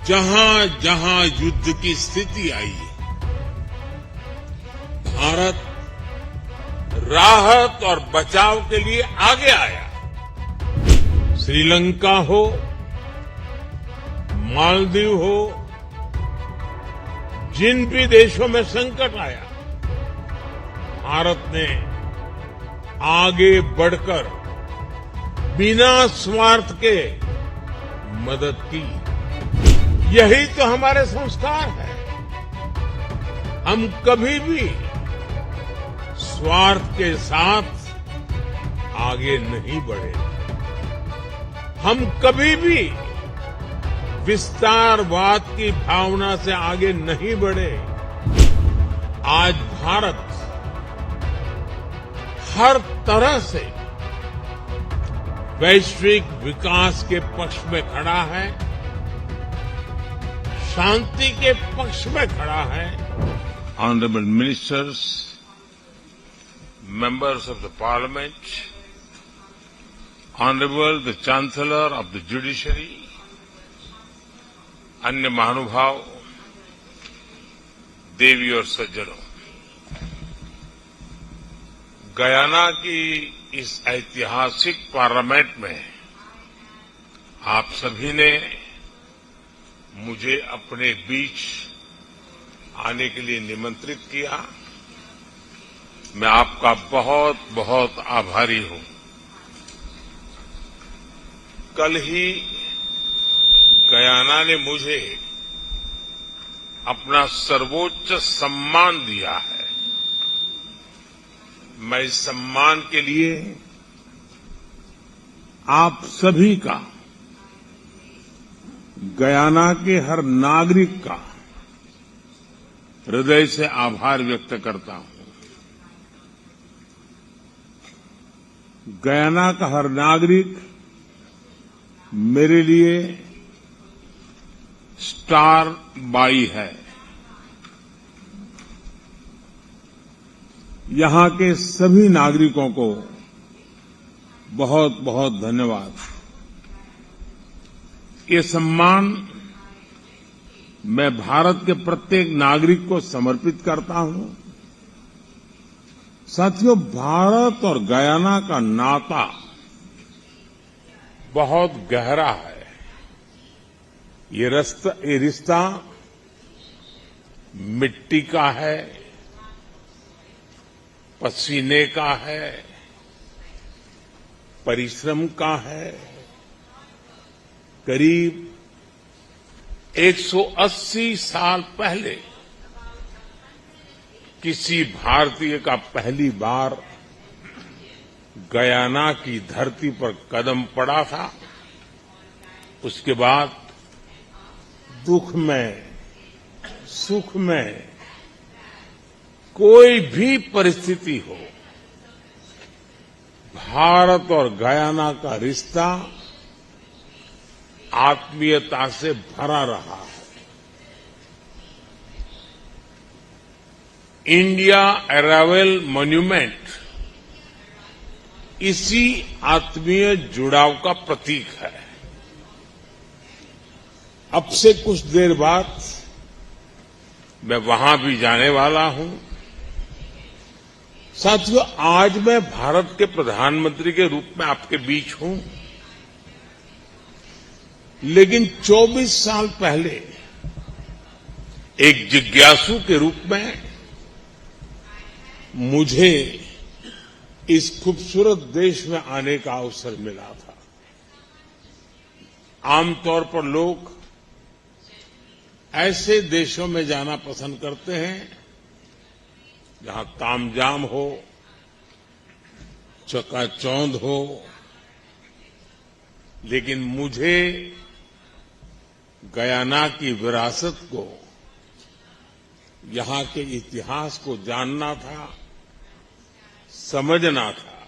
जहां जहां युद्ध की स्थिति आई, भारत राहत और बचाव के लिए आगे आया। श्रीलंका हो, मालदीव हो, जिन भी देशों में संकट आया, भारत ने आगे बढ़कर बिना स्वार्थ के मदद की। यही तो हमारे संस्कार है। हम कभी भी स्वार्थ के साथ आगे नहीं बढ़े। हम कभी भी विस्तारवाद की भावना से आगे नहीं बढ़े। आज भारत हर तरह से वैश्विक विकास के पक्ष में खड़ा है, शांति के पक्ष में खड़ा है। Honorable Ministers, Members of the Parliament, Honorable the Chancellor of the Judiciary, अन्य महानुभाव, देवी और सज्जनों, गयाना की इस ऐतिहासिक पार्लियामेंट में आप सभी ने मुझे अपने बीच आने के लिए निमंत्रित किया। मैं आपका बहुत बहुत आभारी हूं। कल ही गयाना ने मुझे अपना सर्वोच्च सम्मान दिया है। मैं इस सम्मान के लिए आप सभी का, गयाना के हर नागरिक का हृदय से आभार व्यक्त करता हूं। गयाना का हर नागरिक मेरे लिए स्टार बाई है। यहां के सभी नागरिकों को बहुत बहुत धन्यवाद। ये सम्मान मैं भारत के प्रत्येक नागरिक को समर्पित करता हूं। साथियों, भारत और गयाना का नाता बहुत गहरा है। ये रिश्ता मिट्टी का है, पसीने का है, परिश्रम का है। करीब 180 साल पहले किसी भारतीय का पहली बार गयाना की धरती पर कदम पड़ा था। उसके बाद दुख में, सुख में, कोई भी परिस्थिति हो, भारत और गयाना का रिश्ता आत्मीयता से भरा रहा है। इंडिया अराइवल मॉन्यूमेंट इसी आत्मीय जुड़ाव का प्रतीक है। अब से कुछ देर बाद मैं वहां भी जाने वाला हूं। साथियों, आज मैं भारत के प्रधानमंत्री के रूप में आपके बीच हूं, लेकिन 24 साल पहले एक जिज्ञासु के रूप में मुझे इस खूबसूरत देश में आने का अवसर मिला था। आमतौर पर लोग ऐसे देशों में जाना पसंद करते हैं जहां तामझाम हो, चकाचौंध हो, लेकिन मुझे गयाना की विरासत को, यहां के इतिहास को जानना था, समझना था।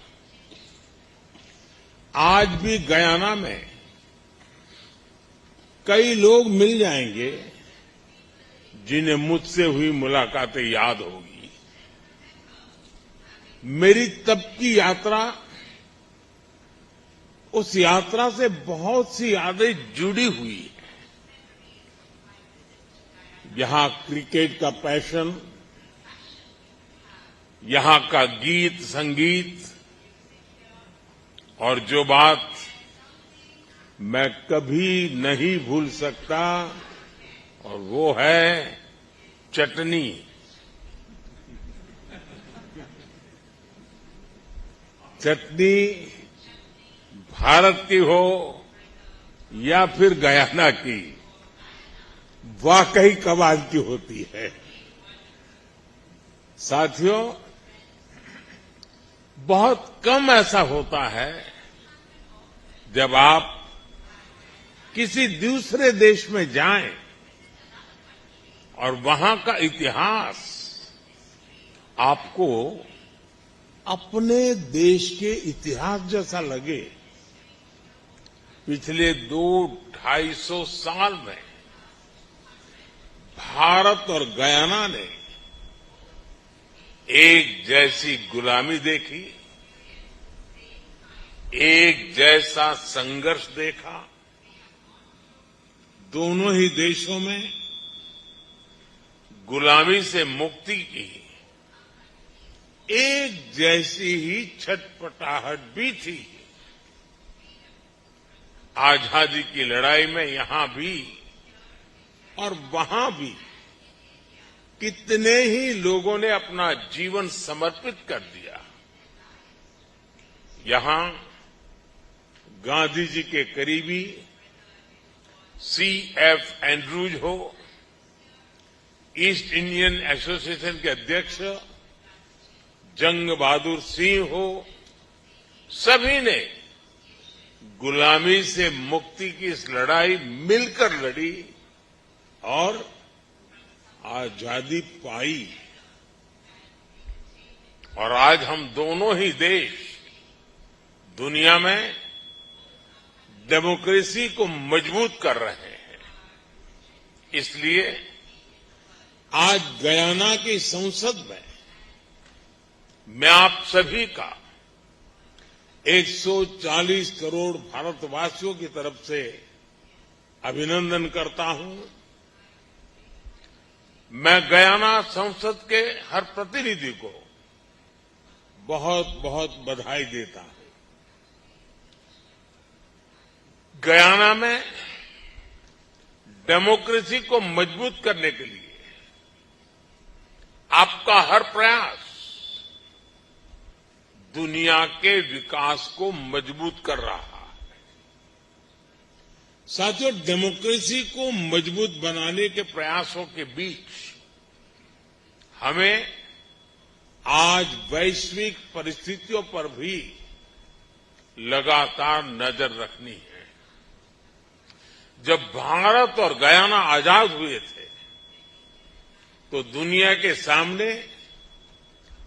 आज भी गयाना में कई लोग मिल जाएंगे जिन्हें मुझसे हुई मुलाकातें याद होगी। मेरी तब की यात्रा, उस यात्रा से बहुत सी यादें जुड़ी हुई है। यहां क्रिकेट का पैशन, यहां का गीत संगीत, और जो बात मैं कभी नहीं भूल सकता, और वो है चटनी। चटनी भारत की हो या फिर गयाना की, वाकई कमाल की होती है। साथियों, बहुत कम ऐसा होता है जब आप किसी दूसरे देश में जाएं और वहां का इतिहास आपको अपने देश के इतिहास जैसा लगे। पिछले 200-250 साल में भारत और गयाना ने एक जैसी गुलामी देखी, एक जैसा संघर्ष देखा। दोनों ही देशों में गुलामी से मुक्ति की एक जैसी ही छटपटाहट भी थी। आजादी की लड़ाई में यहां भी और वहां भी कितने ही लोगों ने अपना जीवन समर्पित कर दिया। यहां गांधी जी के करीबी C.F. एंड्रूज हो, ईस्ट इंडियन एसोसिएशन के अध्यक्ष जंग बहादुर सिंह हो, सभी ने गुलामी से मुक्ति की इस लड़ाई मिलकर लड़ी और आजादी पाई। और आज हम दोनों ही देश दुनिया में डेमोक्रेसी को मजबूत कर रहे हैं। इसलिए आज गयाना की संसद में मैं आप सभी का 140 करोड़ भारतवासियों की तरफ से अभिनंदन करता हूं। मैं गयाना संसद के हर प्रतिनिधि को बहुत बहुत बधाई देता हूं। गयाना में डेमोक्रेसी को मजबूत करने के लिए आपका हर प्रयास दुनिया के विकास को मजबूत कर रहा है। साथियों, डेमोक्रेसी को मजबूत बनाने के प्रयासों के बीच हमें आज वैश्विक परिस्थितियों पर भी लगातार नजर रखनी है। जब भारत और गयाना आजाद हुए थे तो दुनिया के सामने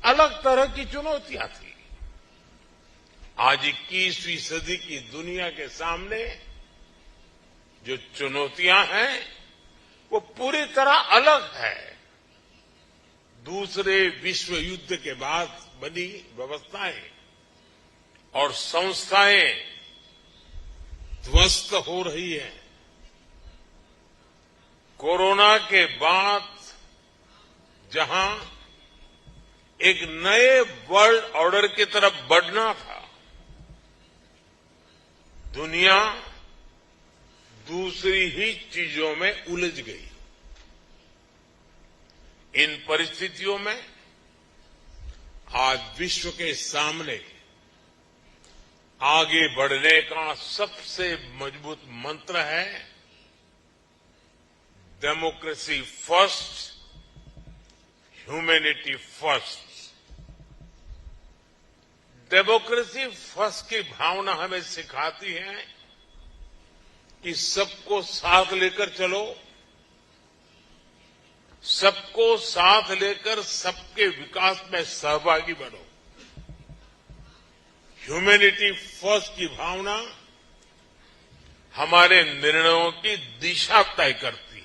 अलग तरह की चुनौतियां थी। आज 21वीं सदी की दुनिया के सामने जो चुनौतियां हैं वो पूरी तरह अलग है। दूसरे विश्व युद्ध के बाद बनी व्यवस्थाएं और संस्थाएं ध्वस्त हो रही हैं। कोरोना के बाद जहां एक नए वर्ल्ड ऑर्डर की तरफ बढ़ना था, दुनिया दूसरी ही चीजों में उलझ गई। इन परिस्थितियों में आज विश्व के सामने आगे बढ़ने का सबसे मजबूत मंत्र है democracy first, humanity first. Democracy first की भावना हमें सिखाती है कि सबको साथ लेकर चलो, सबको साथ लेकर सबके विकास में सहभागी बनो। ह्यूमैनिटी फर्स्ट की भावना हमारे निर्णयों की दिशा तय करती है।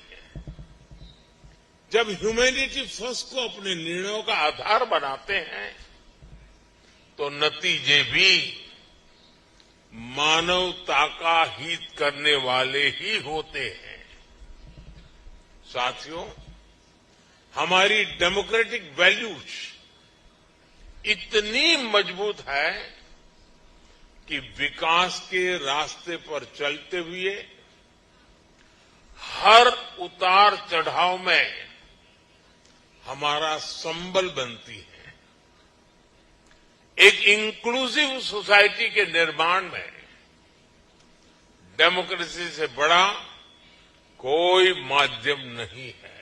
जब ह्यूमैनिटी फर्स्ट को अपने निर्णयों का आधार बनाते हैं तो नतीजे भी मानवता का हित करने वाले ही होते हैं। साथियों, हमारी डेमोक्रेटिक वैल्यूज इतनी मजबूत है कि विकास के रास्ते पर चलते हुए हर उतार चढ़ाव में हमारा संबल बनती है। एक इंक्लूसिव सोसाइटी के निर्माण में डेमोक्रेसी से बड़ा कोई माध्यम नहीं है।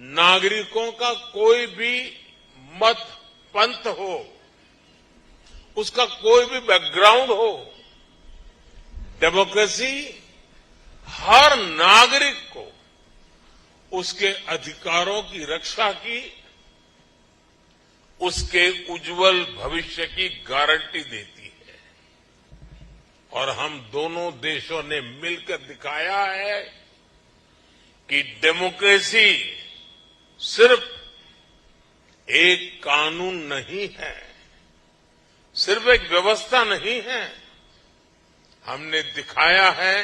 नागरिकों का कोई भी मत पंथ हो, उसका कोई भी बैकग्राउंड हो, डेमोक्रेसी हर नागरिक को उसके अधिकारों की रक्षा की, उसके उज्जवल भविष्य की गारंटी देती है। और हम दोनों देशों ने मिलकर दिखाया है कि डेमोक्रेसी सिर्फ एक कानून नहीं है, सिर्फ एक व्यवस्था नहीं है। हमने दिखाया है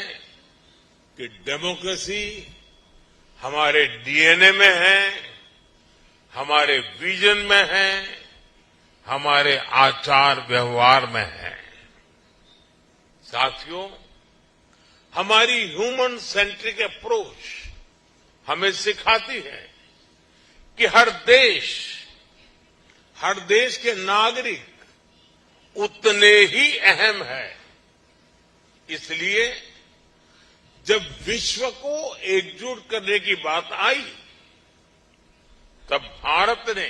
कि डेमोक्रेसी हमारे डीएनए में है, हमारे विजन में है, हमारे आचार व्यवहार में है। साथियों, हमारी ह्यूमन सेंट्रिक अप्रोच हमें सिखाती है कि हर देश के नागरिक उतने ही अहम है। इसलिए जब विश्व को एकजुट करने की बात आई, तब भारत ने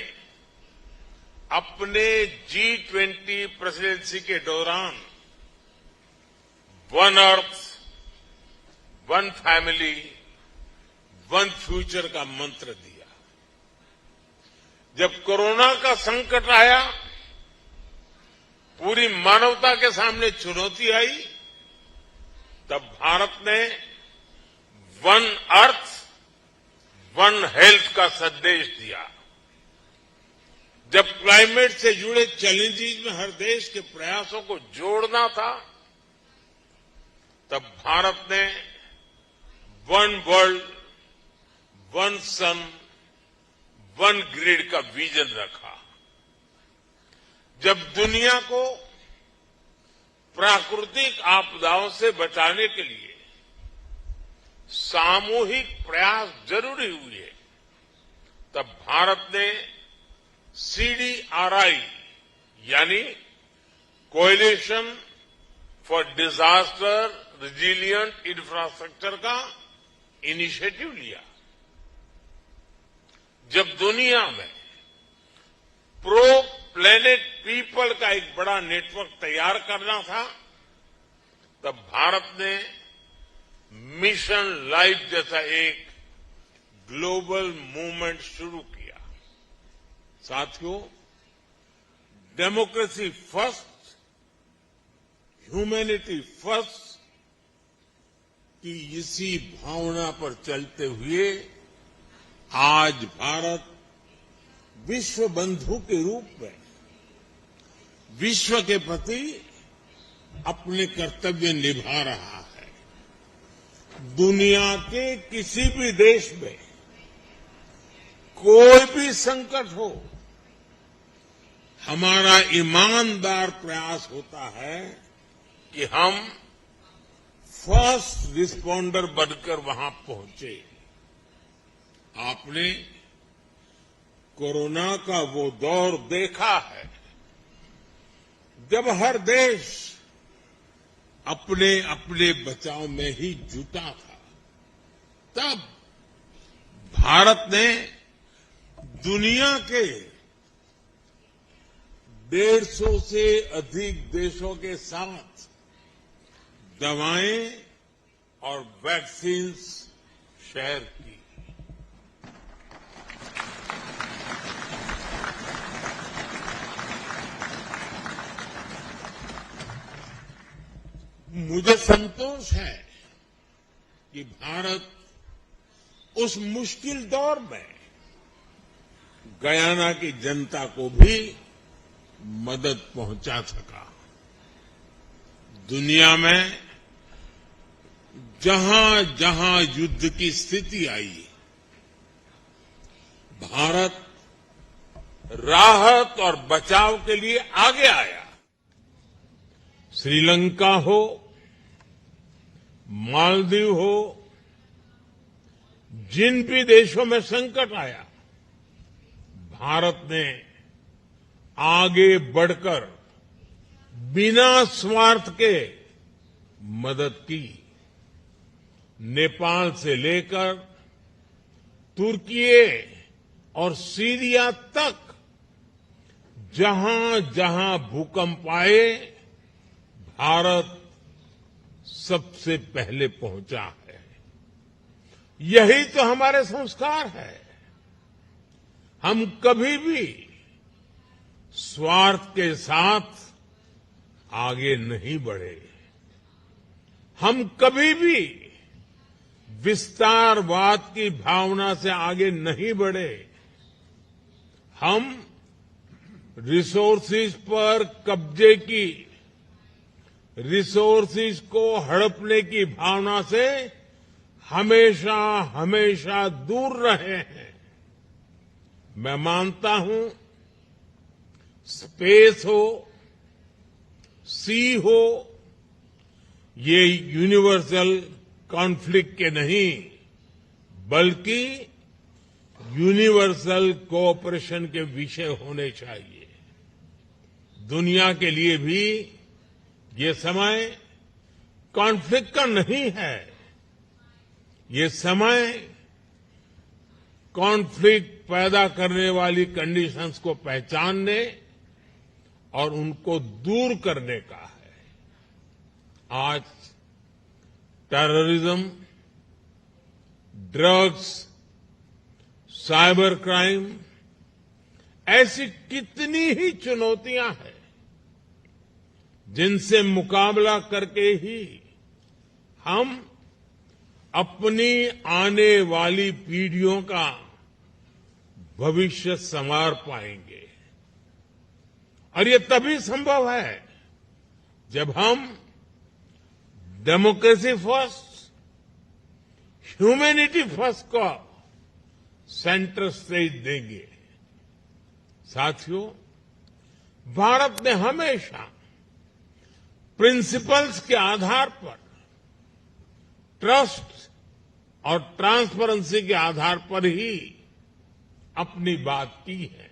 अपने G20 प्रेसिडेंसी के दौरान one earth, one family, one future का मंत्र दिया। जब कोरोना का संकट आया, पूरी मानवता के सामने चुनौती आई, तब भारत ने वन अर्थ, वन हेल्थ का संदेश दिया। जब क्लाइमेट से जुड़े चैलेंजेस में हर देश के प्रयासों को जोड़ना था, तब भारत ने वन वर्ल्ड, वन सन, वन ग्रिड का विजन रखा। जब दुनिया को प्राकृतिक आपदाओं से बचाने के लिए सामूहिक प्रयास जरूरी हुए, तब भारत ने CDRI यानी coalition for disaster resilient infrastructure का इनिशिएटिव लिया। जब दुनिया में प्रो प्लेनेट पीपल का एक बड़ा नेटवर्क तैयार करना था, तब भारत ने मिशन लाइफ जैसा एक ग्लोबल मूवमेंट शुरू किया। साथियों, डेमोक्रेसी फर्स्ट, ह्यूमैनिटी फर्स्ट की इसी भावना पर चलते हुए आज भारत विश्व बंधु के रूप में विश्व के प्रति अपने कर्तव्य निभा रहा है। दुनिया के किसी भी देश में कोई भी संकट हो, हमारा ईमानदार प्रयास होता है कि हम फर्स्ट रिस्पॉन्डर बनकर वहां पहुंचे। आपने कोरोना का वो दौर देखा है जब हर देश अपने अपने बचाव में ही जुटा था। तब भारत ने दुनिया के 150 से अधिक देशों के साथ दवाएं और वैक्सीन्स शेयर की। मुझे संतोष है कि भारत उस मुश्किल दौर में गयाना की जनता को भी मदद पहुंचा सका। दुनिया में जहां जहां युद्ध की स्थिति आई, भारत राहत और बचाव के लिए आगे आया। श्रीलंका हो, मालदीव हो, जिन भी देशों में संकट आया, भारत ने आगे बढ़कर बिना स्वार्थ के मदद की। नेपाल से लेकर तुर्की और सीरिया तक जहां जहां भूकंप आए, भारत सबसे पहले पहुंचा है। यही तो हमारे संस्कार है। हम कभी भी स्वार्थ के साथ आगे नहीं बढ़े। हम कभी भी विस्तारवाद की भावना से आगे नहीं बढ़े। हम रिसोर्सेज पर कब्जे की, रिसोर्सेज को हड़पने की भावना से हमेशा हमेशा दूर रहे हैं। मैं मानता हूं, स्पेस हो, सी हो, ये यूनिवर्सल कॉन्फ्लिक्ट के नहीं, बल्कि यूनिवर्सल कोऑपरेशन के विषय होने चाहिए। दुनिया के लिए भी ये समय कॉन्फ्लिक्ट का नहीं है। ये समय कॉन्फ्लिक्ट पैदा करने वाली कंडीशंस को पहचानने और उनको दूर करने का है। आज टेररिज्म, ड्रग्स, साइबर क्राइम, ऐसी कितनी ही चुनौतियां हैं जिनसे मुकाबला करके ही हम अपनी आने वाली पीढ़ियों का भविष्य संवार पाएंगे। और ये तभी संभव है जब हम डेमोक्रेसी फर्स्ट, ह्यूमैनिटी फर्स्ट को सेंटर स्टेज देंगे। साथियों, भारत ने हमेशा प्रिंसिपल्स के आधार पर, ट्रस्ट और ट्रांसपेरेंसी के आधार पर ही अपनी बात की है।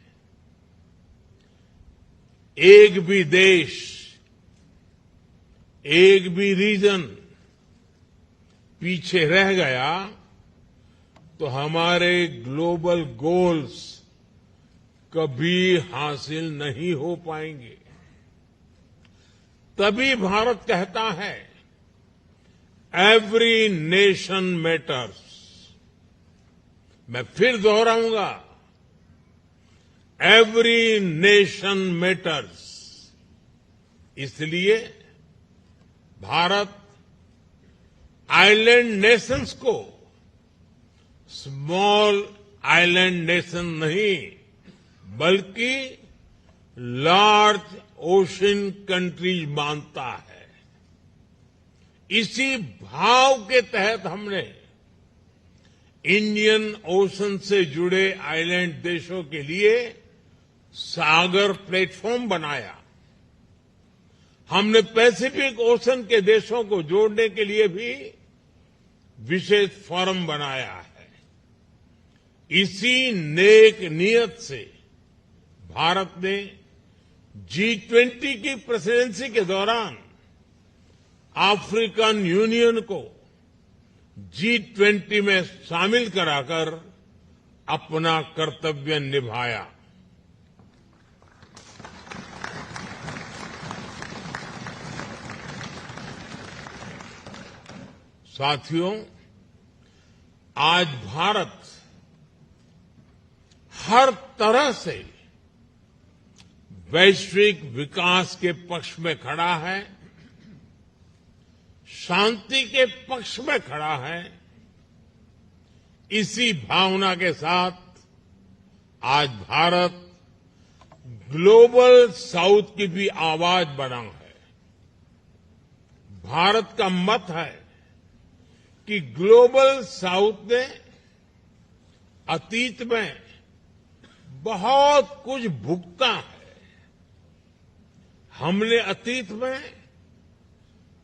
एक भी देश, एक भी रीजन पीछे रह गया तो हमारे ग्लोबल गोल्स कभी हासिल नहीं हो पाएंगे। तभी भारत कहता है, एवरी नेशन मैटर्स। मैं फिर दोहराऊंगा, एवरी नेशन मैटर्स। इसलिए भारत आइलैंड नेशंस को स्मॉल आइलैंड नेशन नहीं, बल्कि लार्ज ओशन कंट्रीज मानता है। इसी भाव के तहत हमने इंडियन ओशन से जुड़े आइलैंड देशों के लिए सागर प्लेटफॉर्म बनाया। हमने पैसिफिक ओशन के देशों को जोड़ने के लिए भी विशेष फोरम बनाया है। इसी नेक नियत से भारत ने G20 की प्रेसिडेंसी के दौरान अफ्रीकन यूनियन को G20 में शामिल कराकर अपना कर्तव्य निभाया। साथियों, आज भारत हर तरह से वैश्विक विकास के पक्ष में खड़ा है, शांति के पक्ष में खड़ा है। इसी भावना के साथ आज भारत ग्लोबल साउथ की भी आवाज बना है। भारत का मत है कि ग्लोबल साउथ ने अतीत में बहुत कुछ भुगता है। हमने अतीत में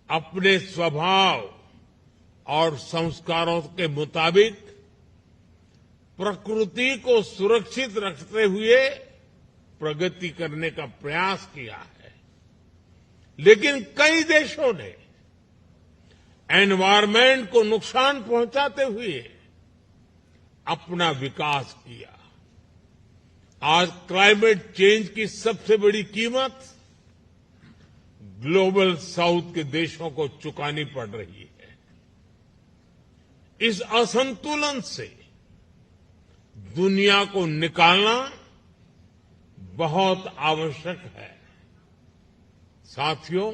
अपने स्वभाव और संस्कारों के मुताबिक प्रकृति को सुरक्षित रखते हुए प्रगति करने का प्रयास किया है, लेकिन कई देशों ने एनवायरनमेंट को नुकसान पहुंचाते हुए अपना विकास किया। आज क्लाइमेट चेंज की सबसे बड़ी कीमत ग्लोबल साउथ के देशों को चुकानी पड़ रही है। इस असंतुलन से दुनिया को निकालना बहुत आवश्यक है। साथियों,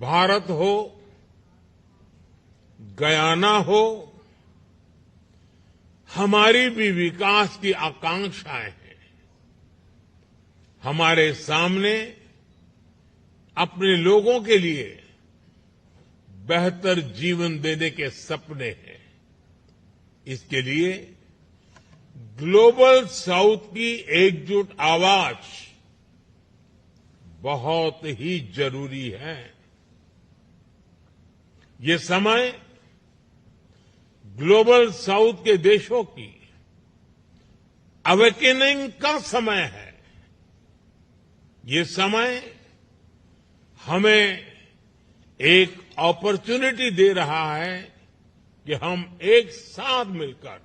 भारत हो, गयाना हो, हमारी भी विकास की आकांक्षाएं हैं। हमारे सामने अपने लोगों के लिए बेहतर जीवन देने के सपने हैं। इसके लिए ग्लोबल साउथ की एकजुट आवाज बहुत ही जरूरी है। ये समय ग्लोबल साउथ के देशों की अवेकनिंग का समय है। ये समय हमें एक अपॉर्चुनिटी दे रहा है कि हम एक साथ मिलकर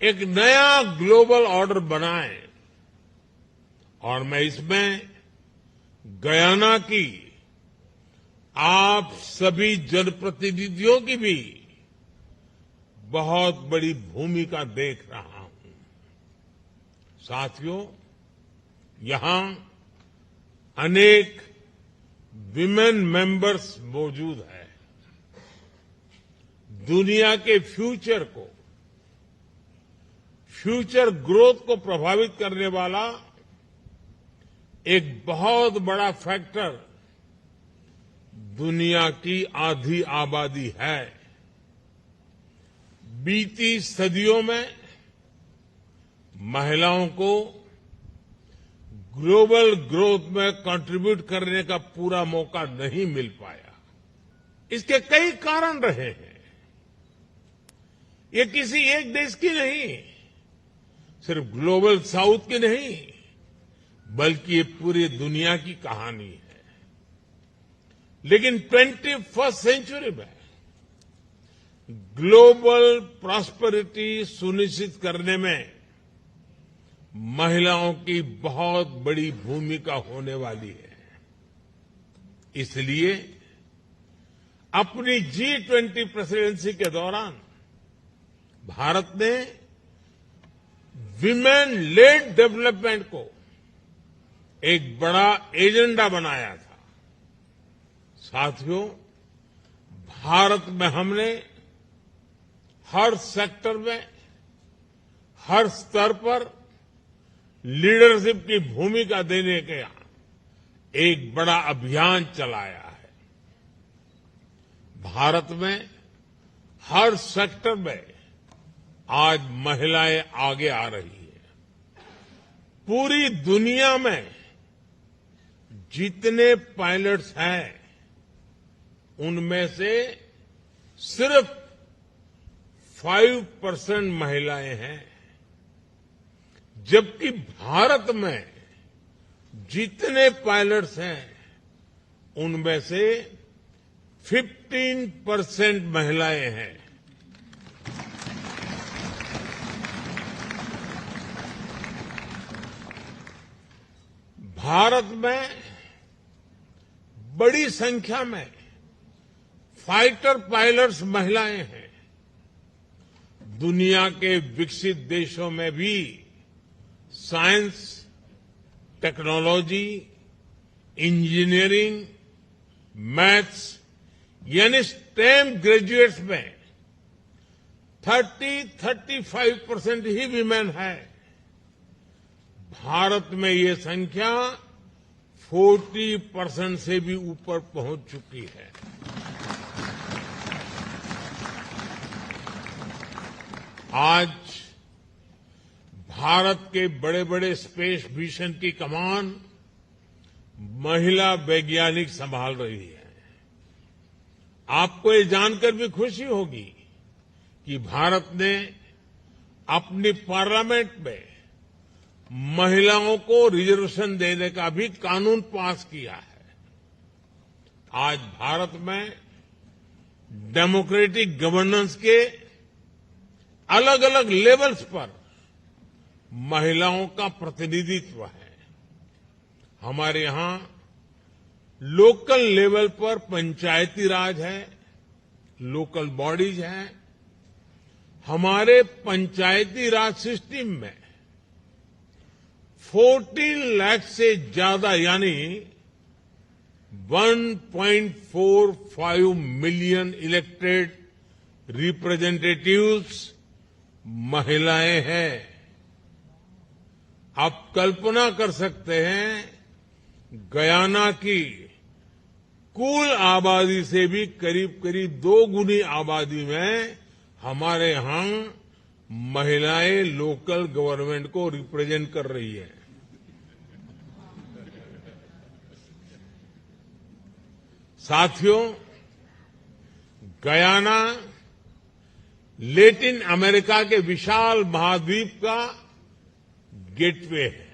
एक नया ग्लोबल ऑर्डर बनाएं। और मैं इसमें गयाना की आप सभी जनप्रतिनिधियों की भी बहुत बड़ी भूमिका देख रहा हूं। साथियों, यहां अनेक विमेन मेंबर्स मौजूद हैं। दुनिया के फ्यूचर ग्रोथ को प्रभावित करने वाला एक बहुत बड़ा फैक्टर दुनिया की आधी आबादी है। बीती सदियों में महिलाओं को ग्लोबल ग्रोथ में कंट्रीब्यूट करने का पूरा मौका नहीं मिल पाया। इसके कई कारण रहे हैं। ये किसी एक देश की नहीं, सिर्फ ग्लोबल साउथ की नहीं, बल्कि ये पूरी दुनिया की कहानी है। लेकिन 21st सेंचुरी में ग्लोबल प्रॉस्पेरिटी सुनिश्चित करने में महिलाओं की बहुत बड़ी भूमिका होने वाली है। इसलिए अपनी G20 प्रेसिडेंसी के दौरान भारत ने विमेन लेड डेवलपमेंट को एक बड़ा एजेंडा बनाया था। साथियों, भारत में हमने हर सेक्टर में, हर स्तर पर लीडरशिप की भूमिका देने का एक बड़ा अभियान चलाया है। भारत में हर सेक्टर में आज महिलाएं आगे आ रही है। पूरी दुनिया में जितने पायलट्स हैं, उनमें से सिर्फ 5% महिलाएं हैं, जबकि भारत में जितने पायलट्स हैं, उनमें से 15% महिलाएं हैं। भारत में बड़ी संख्या में फाइटर पायलट्स महिलाएं हैं। दुनिया के विकसित देशों में भी साइंस, टेक्नोलॉजी, इंजीनियरिंग, मैथ्स यानी स्टेम ग्रेजुएट्स में 30-35% ही विमेन है। भारत में ये संख्या 40% से भी ऊपर पहुंच चुकी है। आज भारत के बड़े बड़े स्पेस मिशन की कमान महिला वैज्ञानिक संभाल रही है। आपको ये जानकर भी खुशी होगी कि भारत ने अपनी पार्लियामेंट में महिलाओं को रिजर्वेशन देने का भी कानून पास किया है। आज भारत में डेमोक्रेटिक गवर्नेंस के अलग अलग लेवल्स पर महिलाओं का प्रतिनिधित्व है। हमारे यहां लोकल लेवल पर पंचायती राज है, लोकल बॉडीज हैं। हमारे पंचायती राज सिस्टम में 14 लाख से ज्यादा यानी 1.45 मिलियन इलेक्टेड रिप्रेजेंटेटिव्स महिलाएं हैं। आप कल्पना कर सकते हैं, गयाना की कुल आबादी से भी करीब करीब 2 गुनी आबादी में हमारे यहां महिलाएं लोकल गवर्नमेंट को रिप्रेजेंट कर रही है। साथियों, गयाना लैटिन अमेरिका के विशाल महाद्वीप का गेटवे है।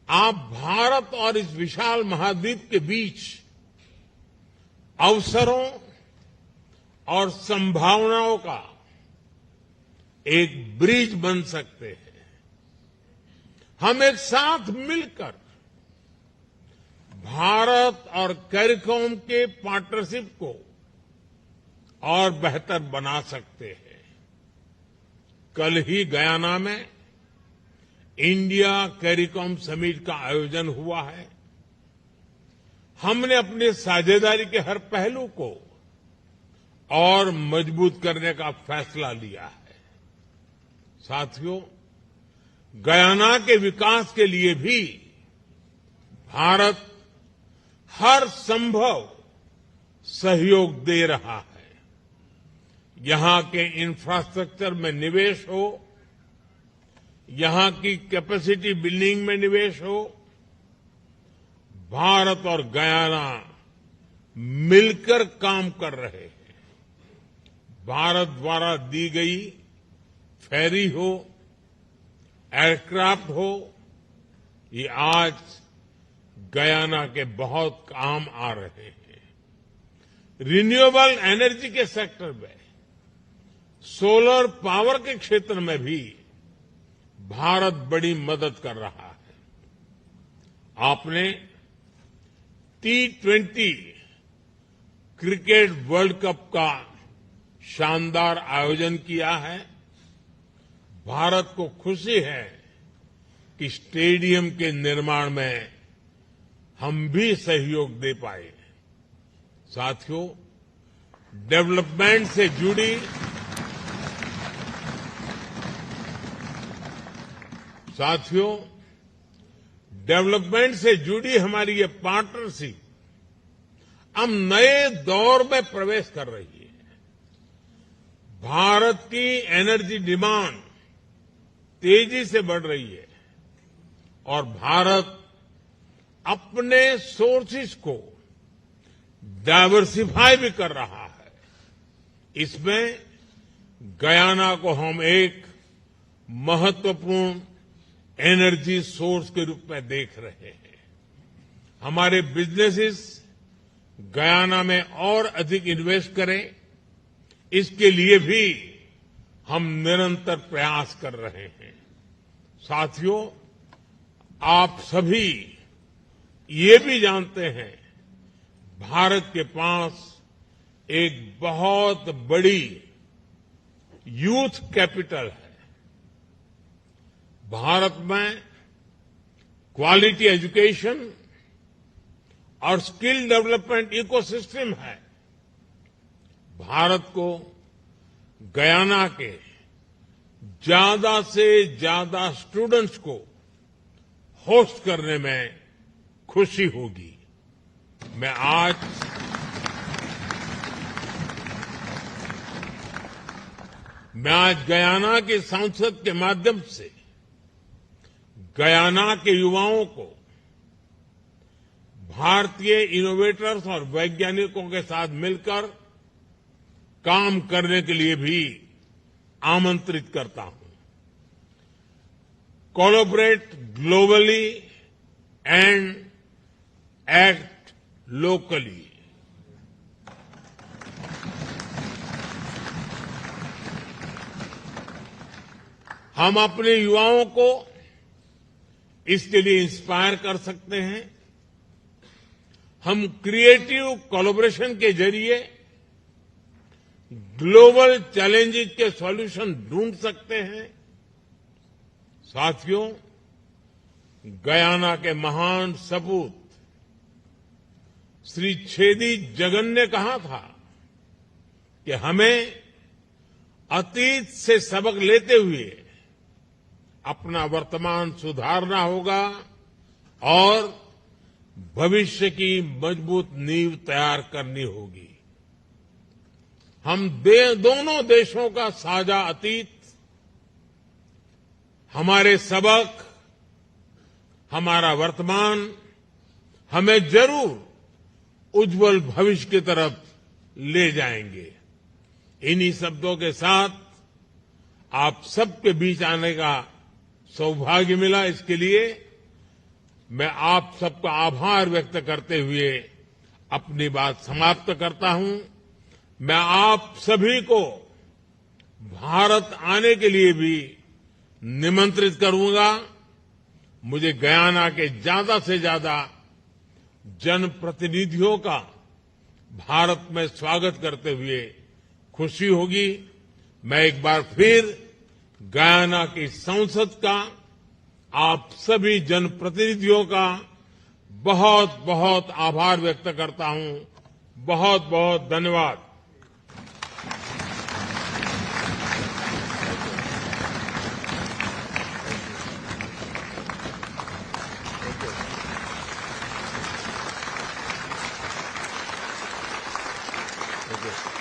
आप भारत और इस विशाल महाद्वीप के बीच अवसरों और संभावनाओं का एक ब्रिज बन सकते हैं। हम एक साथ मिलकर भारत और कैरिकॉम के पार्टनरशिप को और बेहतर बना सकते हैं। कल ही गयाना में इंडिया कैरिकॉम समिट का आयोजन हुआ है। हमने अपनी साझेदारी के हर पहलू को और मजबूत करने का फैसला लिया है। साथियों, गयाना के विकास के लिए भी भारत हर संभव सहयोग दे रहा है। यहां के इंफ्रास्ट्रक्चर में निवेश हो, यहां की कैपेसिटी बिल्डिंग में निवेश हो, भारत और गयाना मिलकर काम कर रहे हैं। भारत द्वारा दी गई फेरी हो, एयरक्राफ्ट हो, ये आज गयाना के बहुत काम आ रहे हैं। रिन्यूएबल एनर्जी के सेक्टर में, सोलर पावर के क्षेत्र में भी भारत बड़ी मदद कर रहा है। आपने T20 क्रिकेट वर्ल्ड कप का शानदार आयोजन किया है। भारत को खुशी है कि स्टेडियम के निर्माण में हम भी सहयोग दे पाए। साथियों, डेवलपमेंट से जुड़ी हमारी ये पार्टनरशिप अब नए दौर में प्रवेश कर रही है। भारत की एनर्जी डिमांड तेजी से बढ़ रही है और भारत अपने सोर्सेज को डाइवर्सिफाई भी कर रहा है। इसमें गयाना को हम एक महत्वपूर्ण एनर्जी सोर्स के रूप में देख रहे हैं। हमारे बिजनेसेस गयाना में और अधिक इन्वेस्ट करें, इसके लिए भी हम निरंतर प्रयास कर रहे हैं। साथियों, आप सभी ये भी जानते हैं, भारत के पास एक बहुत बड़ी यूथ कैपिटल है। भारत में क्वालिटी एजुकेशन और स्किल डेवलपमेंट इकोसिस्टम है। भारत को गयाना के ज्यादा से ज्यादा स्टूडेंट्स को होस्ट करने में खुशी होगी। मैं मैं आज गयाना की संसद के माध्यम से गयाना के युवाओं को भारतीय इनोवेटर्स और वैज्ञानिकों के साथ मिलकर काम करने के लिए भी आमंत्रित करता हूं। Collaborate globally and act locally. हम अपने युवाओं को इसके लिए इंस्पायर कर सकते हैं। हम क्रिएटिव कोलैबोरेशन के जरिए ग्लोबल चैलेंजेस के सॉल्यूशन ढूंढ सकते हैं। साथियों, गयाना के महान सपूत श्री छेदी जगन ने कहा था कि हमें अतीत से सबक लेते हुए अपना वर्तमान सुधारना होगा और भविष्य की मजबूत नींव तैयार करनी होगी। हम दोनों देशों का साझा अतीत, हमारे सबक, हमारा वर्तमान हमें जरूर उज्जवल भविष्य की तरफ ले जाएंगे। इन्हीं शब्दों के साथ आप सबके बीच आने का सौभाग्य मिला। इसके लिए मैं आप सबका आभार व्यक्त करते हुए अपनी बात समाप्त करता हूं। मैं आप सभी को भारत आने के लिए भी निमंत्रित करूंगा। मुझे गयाना के ज्यादा से ज्यादा जनप्रतिनिधियों का भारत में स्वागत करते हुए खुशी होगी। मैं एक बार फिर गयाना की संसद का, आप सभी जनप्रतिनिधियों का बहुत बहुत आभार व्यक्त करता हूं। बहुत बहुत धन्यवाद। Okay.